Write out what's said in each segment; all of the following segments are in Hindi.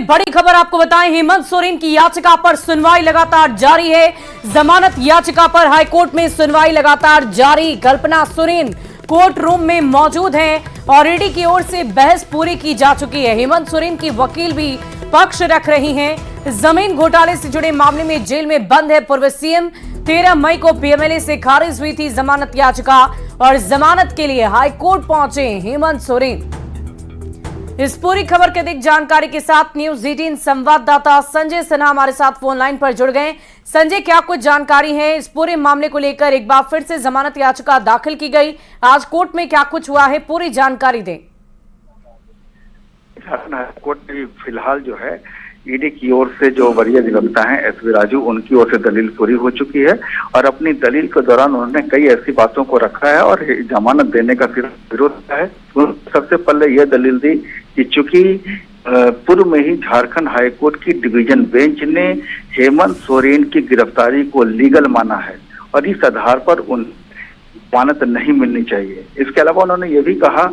बड़ी खबर आपको बताएं, हेमंत सोरेन की याचिका पर सुनवाई लगातार जारी है। जमानत याचिका पर हाईकोर्ट में सुनवाई लगातार जारी। कल्पना सोरेन कोर्ट रूम में मौजूद हैं और ईडी की ओर से बहस पूरी की जा चुकी है। हेमंत सोरेन की वकील भी पक्ष रख रही हैं। जमीन घोटाले से जुड़े मामले में जेल में बंद है पूर्व सीएम। 13 मई को पीएमएलए से खारिज हुई थी जमानत याचिका और जमानत के लिए हाईकोर्ट पहुंचे हेमंत सोरेन। इस पूरी खबर के अधिक जानकारी के साथ न्यूज 18 संवाददाता संजय सिन्हा हमारे साथ फोन लाइन पर जुड़ गए। संजय, क्या कुछ जानकारी है इस पूरे मामले को लेकर? एक बार फिर से जमानत याचिका दाखिल की गई, आज कोर्ट में क्या कुछ हुआ है, पूरी जानकारी दें। झारखंड कोर्ट में फिलहाल जो है ईडी की ओर से जो वरीय अधिवक्ता हैं एसवी राजू, उनकी ओर से दलील पूरी हो चुकी है और अपनी दलील के दौरान उन्होंने कई ऐसी बातों को रखा है और जमानत देने का विरोध किया है। सबसे पहले यह दलील दी कि चूंकि पूर्व में ही झारखंड हाईकोर्ट की डिवीजन बेंच ने हेमंत सोरेन की गिरफ्तारी को लीगल माना है और इस आधार पर उन जमानत नहीं मिलनी चाहिए। इसके अलावा उन्होंने ये भी कहा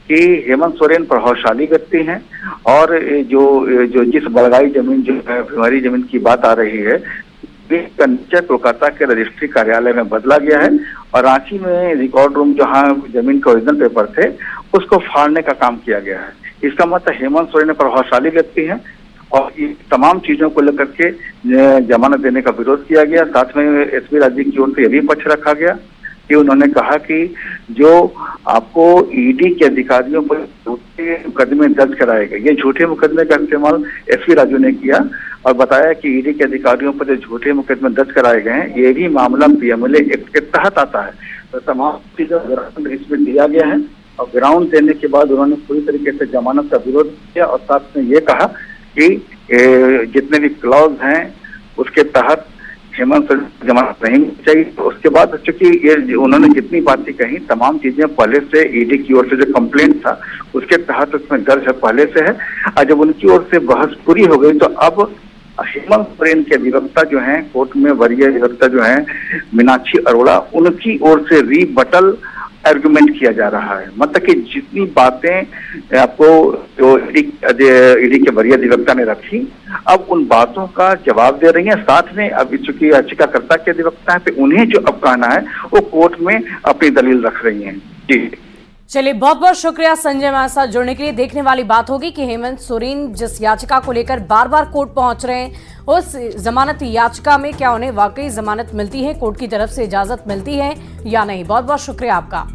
कि हेमंत सोरेन प्रभावशाली व्यक्ति हैं और जो जिस बलगाई जमीन जो है हमारी जमीन की बात आ रही है, का नीचे कोलकाता के रजिस्ट्री कार्यालय में बदला गया है और रांची में रिकॉर्ड रूम जहां जमीन के ओरिजिनल पेपर थे उसको फाड़ने का काम किया गया है। इसका मतलब हेमंत सोरेन प्रभावशाली व्यक्ति हैं और ये तमाम चीजों को लेकर के जमानत देने का विरोध किया गया। साथ में एसवी राजू की ओर से यह भी पक्ष रखा गया कि उन्होंने कहा कि जो आपको ईडी के अधिकारियों पर झूठे मुकदमे दर्ज कराए गए, ये झूठे मुकदमे का इस्तेमाल एसवी राजू ने किया और बताया कि ईडी के अधिकारियों पर जो झूठे मुकदमे दर्ज कराए गए हैं ये भी मामला पीएमएलए एक्ट के तहत आता है। तो तमाम चीजों ग्राउंड इसमें दिया गया है और ग्राउंड देने के बाद उन्होंने पूरी तरीके से जमानत का विरोध किया और साथ में ये कहा कि जितने भी क्लॉज हैं उसके तहत हेमंत सोरेन जमानत नहीं चाहिए। तो उसके बाद चूंकि ये उन्होंने जितनी बातें कही तमाम चीजें पहले से ईडी की ओर से जो कंप्लेंट था उसके तहत उसमें दर्ज है, पहले से है। और जब उनकी ओर से बहस पूरी हो गई तो अब हेमंत सोरेन के अधिवक्ता जो हैं कोर्ट में वरीय अधिवक्ता जो हैं मीनाक्षी अरोड़ा, उनकी ओर से रीबटल आर्गुमेंट किया जा रहा है। मतलब कि जितनी बातें आपको जो ईडी के वरीय अधिवक्ता ने रखी अब उन बातों का जवाब दे रही हैं। साथ में अब चूंकि याचिकाकर्ता के अधिवक्ता है तो उन्हें जो अब कहना है वो कोर्ट में अपनी दलील रख रही हैं। जी चलिए, बहुत बहुत शुक्रिया संजय हमारे साथ जुड़ने के लिए। देखने वाली बात होगी कि हेमंत सोरेन जिस याचिका को लेकर बार बार कोर्ट पहुंच रहे हैं उस जमानत याचिका में क्या उन्हें वाकई जमानत मिलती है, कोर्ट की तरफ से इजाजत मिलती है या नहीं। बहुत बहुत शुक्रिया आपका।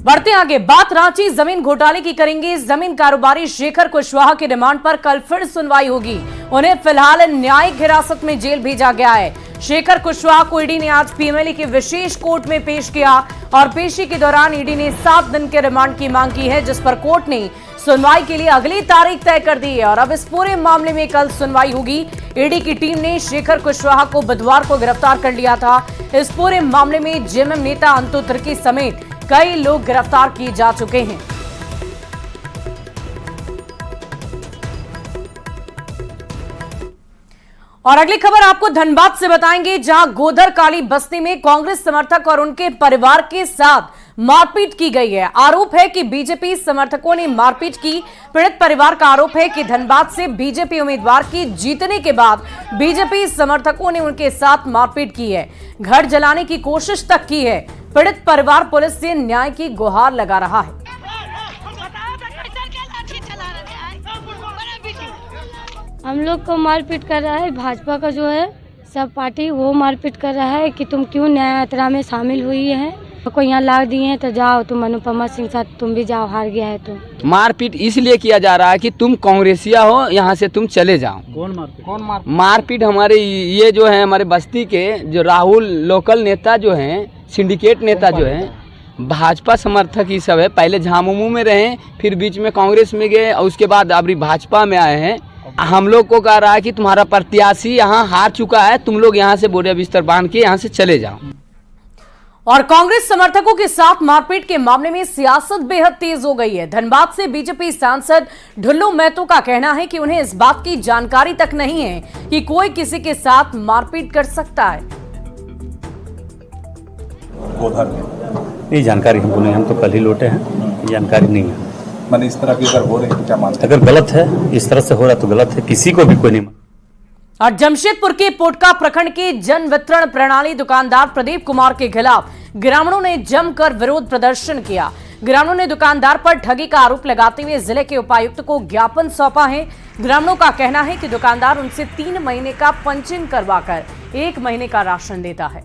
बढ़ते आगे, बात रांची जमीन घोटाले की करेंगे। जमीन कारोबारी शेखर कुशवाहा के रिमांड पर कल फिर सुनवाई होगी। उन्हें फिलहाल न्यायिक हिरासत में जेल भेजा गया है। शेखर कुशवाहा को ईडी ने आज पीएमएलए की विशेष कोर्ट में पेश किया और पेशी के दौरान ईडी ने 7 दिन के रिमांड की मांग की है, जिस पर कोर्ट ने सुनवाई के लिए अगली तारीख तय कर दी है और अब इस पूरे मामले में कल सुनवाई होगी। ईडी की टीम ने शेखर कुशवाहा को बुधवार को गिरफ्तार कर लिया था। इस पूरे मामले में जेएमएम नेता अंतु तिर्की समेत कई लोग गिरफ्तार किए जा चुके हैं। और अगली खबर आपको धनबाद से बताएंगे, जहां गोदर काली बस्ती में कांग्रेस समर्थक और उनके परिवार के साथ मारपीट की गई है। आरोप है कि बीजेपी समर्थकों ने मारपीट की। पीड़ित परिवार का आरोप है कि धनबाद से बीजेपी उम्मीदवार की जीतने के बाद बीजेपी समर्थकों ने उनके साथ मारपीट की है, घर जलाने की कोशिश तक की है। पीड़ित परिवार पुलिस से न्याय की गुहार लगा रहा है। हम लोग को मारपीट कर रहा है भाजपा का जो है सब पार्टी, वो मारपीट कर रहा है कि तुम क्यों न्याय यात्रा में शामिल हुई है, को यहाँ ला दिए हैं तो जाओ, तुम अनुपमा सिंह साथ तुम भी जाओ, हार गया है तो। मारपीट इसलिए किया जा रहा है कि तुम कांग्रेसिया हो, यहाँ से तुम चले जाओ। कौन मारपीट? मारपीट हमारे ये जो है हमारे बस्ती के जो राहुल लोकल नेता जो हैं, सिंडिकेट नेता जो हैं, भाजपा समर्थक ही सब है। पहले झामुमू में रहे, फिर बीच में कांग्रेस में गए और उसके बाद अभी भाजपा में आए हैं। हम लोग को कह रहा है कि तुम्हारा प्रत्याशी यहाँ हार चुका है, तुम लोग यहाँ से बोरिया बिस्तर बांध के यहाँ से चले जाओ। और कांग्रेस समर्थकों के साथ मारपीट के मामले में सियासत बेहद तेज हो गई है। धनबाद से बीजेपी सांसद ढुल्लू महतो का कहना है कि उन्हें इस बात की जानकारी तक नहीं है कि कोई किसी के साथ मारपीट कर सकता है। नहीं जानकारी हमको नहीं, हम तो कल ही लौटे हैं, जानकारी नहीं है। मैंने इस तरह की अगर हो रही है तो क्या मानते हैं? अगर गलत है, इस तरह से हो रहा है तो गलत है, किसी को भी कोई नहीं। और जमशेदपुर के पोटका प्रखंड के जन वितरण प्रणाली दुकानदार प्रदीप कुमार के खिलाफ ग्रामीणों ने जमकर विरोध प्रदर्शन किया। ग्रामीणों ने दुकानदार पर ठगी का आरोप लगाते हुए जिले के उपायुक्त को ज्ञापन सौंपा है। ग्रामीणों का कहना है कि दुकानदार उनसे 3 महीने का पंचिंग करवाकर 1 महीने का राशन देता है।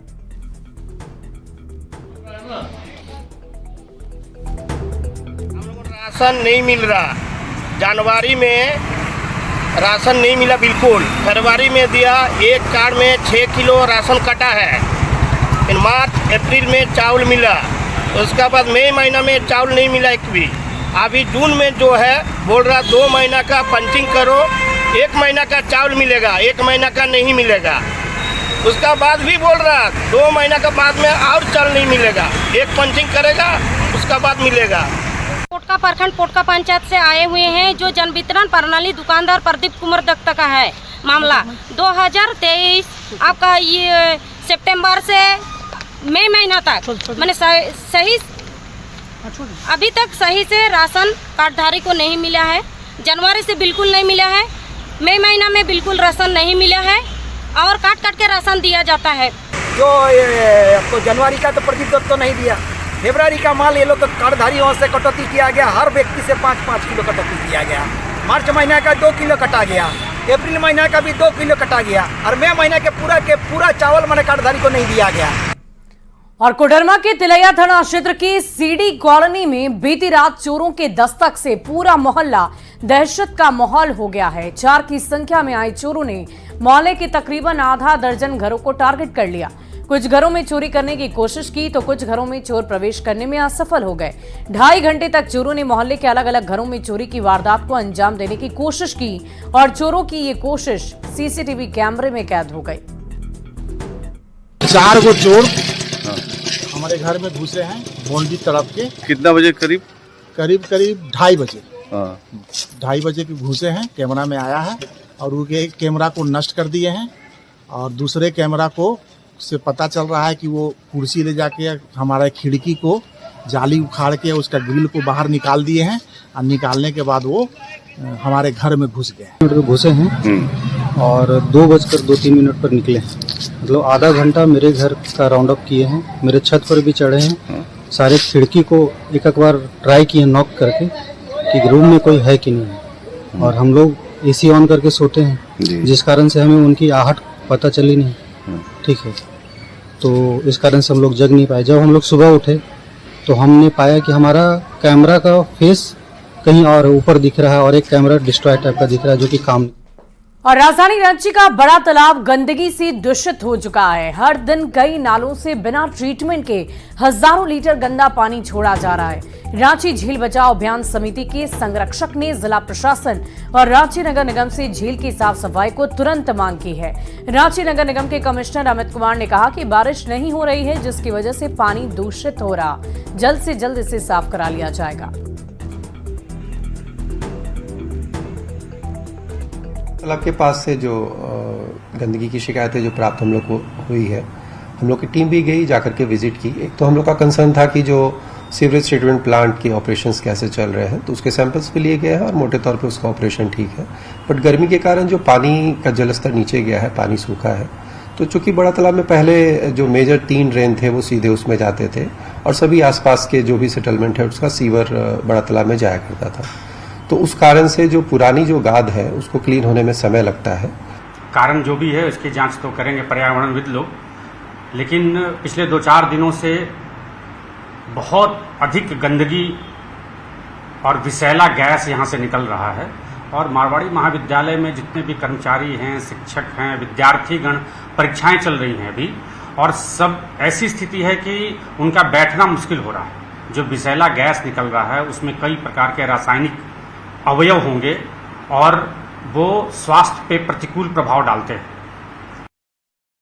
राशन नहीं मिल रहा, जनवरी में राशन नहीं मिला बिल्कुल, फरवरी में दिया, एक कार्ड में 6 किलो राशन कटा है। फिर मार्च अप्रैल में चावल मिला, उसके बाद मई महीना में चावल नहीं मिला एक भी। अभी जून में जो है बोल रहा 2 महीना का पंचिंग करो, 1 महीना का चावल मिलेगा, 1 महीना का नहीं मिलेगा। उसका बाद भी बोल रहा 2 महीना के बाद में और चावल नहीं मिलेगा, एक पंचिंग करेगा उसका बाद मिलेगा। पोटका प्रखंड पोटका पंचायत से आए हुए हैं, जो जन वितरण प्रणाली दुकानदार प्रदीप कुमार दत्त का है मामला। 2023 आपका ये सितंबर से मई महीना तक मैंने सही अभी तक सही से राशन कार्डधारी को नहीं मिला है। जनवरी से बिल्कुल नहीं मिला है, मई महीना में बिल्कुल राशन नहीं मिला है और काट काट के राशन दिया जाता है। जो आपको जनवरी का तो प्रदीप दत्त तो नहीं दिया, फरवरी का माल ये लोग तो कार्डधारियों से कटौती किया गया, हर व्यक्ति से 5-5 किलो कटौती किया गया। मार्च महीना का 2 किलो कटा गया, अप्रैल महीना का भी 2 किलो कटा गया और मई महीना के पूरा चावल मैंने कार्डधारी को नहीं दिया गया। और कोडरमा के तिलैया थाना क्षेत्र की सीडी कॉलोनी में बीती रात चोरों के दस्तक से पूरा मोहल्ला दहशत का माहौल हो गया है। 4 की संख्या में आए चोरों ने मोहल्ले के तकरीबन आधा दर्जन घरों को टारगेट कर लिया। कुछ घरों में चोरी करने की कोशिश की तो कुछ घरों में चोर प्रवेश करने में असफल हो गए। 2.5 घंटे तक चोरों ने मोहल्ले के अलग अलग घरों में चोरी की वारदात को अंजाम देने की कोशिश की और चोरों की ये कोशिश सीसीटीवी कैमरे में कैद हो गई। 4 गो चोर हमारे घर में घुसे हैं बाउंड्री तरफ के। कितना बजे करीब? करीब 2:30 बजे। 2:30 बजे के घुसे हैं, कैमरा में आया है और उनके एक कैमरा को नष्ट कर दिए हैं और दूसरे कैमरा को से पता चल रहा है कि वो कुर्सी ले जाके हमारे खिड़की को जाली उखाड़ के उसका ग्रिल को बाहर निकाल दिए हैं और निकालने के बाद वो हमारे घर में घुस गए। घुसे हैं और 2:02 पर निकले हैं। मतलब आधा घंटा मेरे घर का राउंड अप किए हैं, मेरे छत पर भी चढ़े हैं, सारे खिड़की को एक बार ट्राई किए नॉक करके कि रूम में कोई है कि नहीं है। और हम लोग एसी ऑन करके सोते हैं, जिस कारण से हमें उनकी आहट पता चली नहीं। ठीक है, तो इस कारण से हम लोग जग नहीं पाए। जब हम लोग सुबह उठे तो हमने पाया कि हमारा कैमरा का फेस कहीं और ऊपर दिख रहा है और एक कैमरा डिस्ट्रॉय टाइप का दिख रहा है जो कि काम। और राजधानी रांची का बड़ा तालाब गंदगी से दूषित हो चुका है। हर दिन कई नालों से बिना ट्रीटमेंट के हजारों लीटर गंदा पानी छोड़ा जा रहा है। रांची झील बचाओ अभियान समिति के संरक्षक ने जिला प्रशासन और रांची नगर निगम से झील की साफ सफाई को तुरंत मांग की है। रांची नगर निगम के कमिश्नर अमित कुमार ने कहा कि बारिश नहीं हो रही है, जिसकी वजह से पानी दूषित हो रहा, जल्द से जल्द इसे साफ करा लिया जाएगा। तालाब के पास से जो गंदगी की शिकायतें जो प्राप्त हम लोग को हुई है, हम लोग की टीम भी गई, जाकर के विजिट की। एक तो हम लोग का कंसर्न था कि जो सीवरेज ट्रीटमेंट प्लांट के ऑपरेशंस कैसे चल रहे हैं, तो उसके सैंपल्स भी लिए गए हैं और मोटे तौर पे उसका ऑपरेशन ठीक है। बट गर्मी के कारण जो पानी का जलस्तर नीचे गया है, पानी सूखा है, तो चूंकि बड़ा तालाब में पहले जो मेजर 3 ड्रेन थे वो सीधे उसमें जाते थे और सभी आसपास के जो भी सेटलमेंट है उसका सीवर बड़ा तालाब में जाया करता था। तो उस कारण से जो पुरानी जो गाद है उसको क्लीन होने में समय लगता है। कारण जो भी है उसकी जांच तो करेंगे पर्यावरणविद लोग, लेकिन पिछले 2-4 दिनों से बहुत अधिक गंदगी और विषैला गैस यहाँ से निकल रहा है। और मारवाड़ी महाविद्यालय में जितने भी कर्मचारी हैं, शिक्षक हैं, विद्यार्थीगण, परीक्षाएं चल रही हैं अभी, और सब ऐसी स्थिति है कि उनका बैठना मुश्किल हो रहा है। जो विषैला गैस निकल रहा है उसमें कई प्रकार के रासायनिक अवयव होंगे और वो स्वास्थ्य पे प्रतिकूल प्रभाव डालते हैं।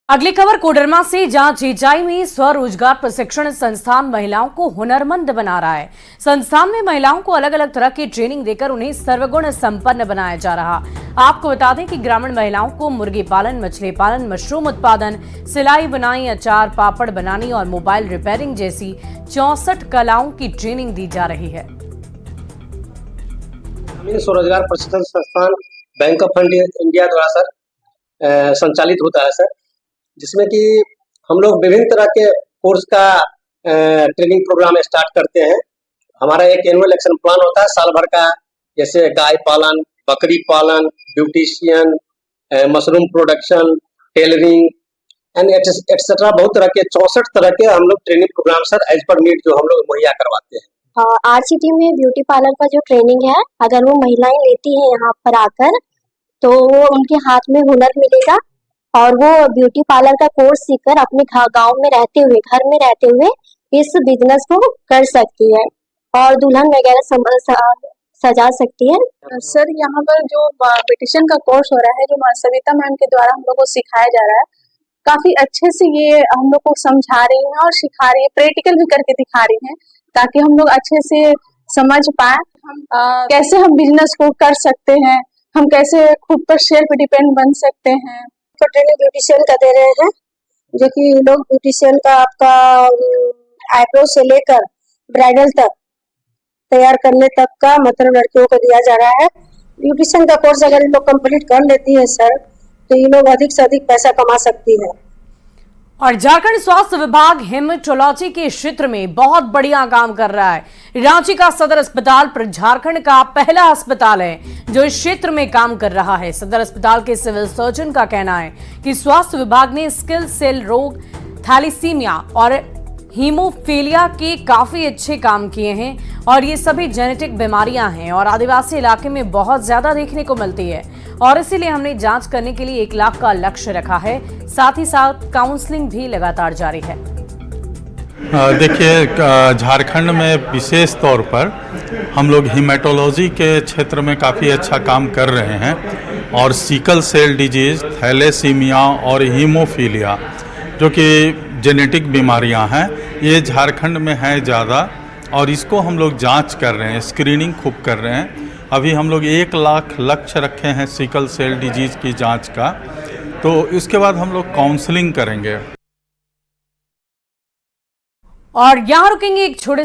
अगली खबर कोडरमा से, जहां चेचाई में स्वरोजगार प्रशिक्षण संस्थान महिलाओं को हुनरमंद बना रहा है। संस्थान में महिलाओं को अलग अलग तरह की ट्रेनिंग देकर उन्हें सर्वगुण संपन्न बनाया जा रहा। आपको बता दें कि ग्रामीण महिलाओं को मुर्गी पालन, मछली पालन, मशरूम उत्पादन, सिलाई बुनाई, अचार पापड़ बनाने और मोबाइल रिपेयरिंग जैसी 64 कलाओं की ट्रेनिंग दी जा रही है। ग्रामीण स्वरोजगार प्रशिक्षण संस्थान बैंक ऑफ इंडिया द्वारा सर संचालित होता है सर, जिसमें कि हम लोग विभिन्न तरह के कोर्स का ट्रेनिंग प्रोग्राम स्टार्ट करते हैं। हमारा एक एनुअल एक्शन प्लान होता है साल भर का, जैसे गाय पालन, बकरी पालन, beautician, mushroom production, tailoring and etcetera, बहुत तरह के 64 तरह के हम लोग training programme sir as per need जो हम लोग मुहैया करवाते हैं। आरसीटी में ब्यूटी पार्लर का जो ट्रेनिंग है, अगर वो महिलाएं लेती हैं यहाँ पर आकर, तो वो उनके हाथ में हुनर मिलेगा और वो ब्यूटी पार्लर का कोर्स सीखकर अपने गांव में रहते हुए, घर में रहते हुए इस बिजनेस को कर सकती है और दुल्हन वगैरह सजा सकती है। सर यहाँ पर जो ब्यूटिशियन का कोर्स हो रहा है, जो सविता मैम के द्वारा हम लोग को सिखाया जा रहा है, काफी अच्छे से ये हम लोग को समझा रही हैं और सिखा रही है, प्रैक्टिकल भी करके दिखा रही हैं, ताकि हम लोग अच्छे से समझ पाए हम कैसे हम बिजनेस को कर सकते हैं, हम कैसे खुद पर सेल्फ डिपेंड बन सकते हैं। तो ट्रेनिंग ब्यूटिशियन का दे रहे हैं, जो कि लोग ब्यूटिशियन का आपका आईब्रो से लेकर ब्राइडल तक तैयार करने तक का मतलब लड़कियों को दिया जा रहा है। ब्यूटिशियन का कोर्स अगर ये लोग कंप्लीट कर लेती है सर, तो ये लोग अधिक से अधिक पैसा कमा सकती है। और झारखंड स्वास्थ्य विभाग हेमेटोलॉजी के क्षेत्र में बहुत बढ़िया काम कर रहा है। रांची का सदर अस्पताल झारखंड का पहला अस्पताल है जो इस क्षेत्र में काम कर रहा है। सदर अस्पताल के सिविल सर्जन का कहना है कि स्वास्थ्य विभाग ने स्किल सेल रोग, थैलीसीमिया और हीमोफीलिया के काफी अच्छे काम किए हैं और ये सभी जेनेटिक बीमारियां हैं और आदिवासी इलाके में बहुत ज्यादा देखने को मिलती है और इसीलिए हमने जांच करने के लिए 1 लाख का लक्ष्य रखा है। साथ ही साथ काउंसलिंग भी लगातार जारी है। देखिए, झारखंड में विशेष तौर पर हम लोग हीमेटोलॉजी के क्षेत्र में काफ़ी अच्छा काम कर रहे हैं और सिकल सेल डिजीज, थैलेसीमिया और हीमोफीलिया जो कि जेनेटिक बीमारियां हैं, ये झारखंड में है ज़्यादा और इसको हम लोग जांच कर रहे हैं, स्क्रीनिंग खूब कर रहे हैं। अभी हम लोग 1 लाख लक्ष्य रखे हैं सिकल सेल डिजीज़ की जांच का, तो इसके बाद हम लोग काउंसलिंग करेंगे। और यहाँ रुकेंगे एक छोटे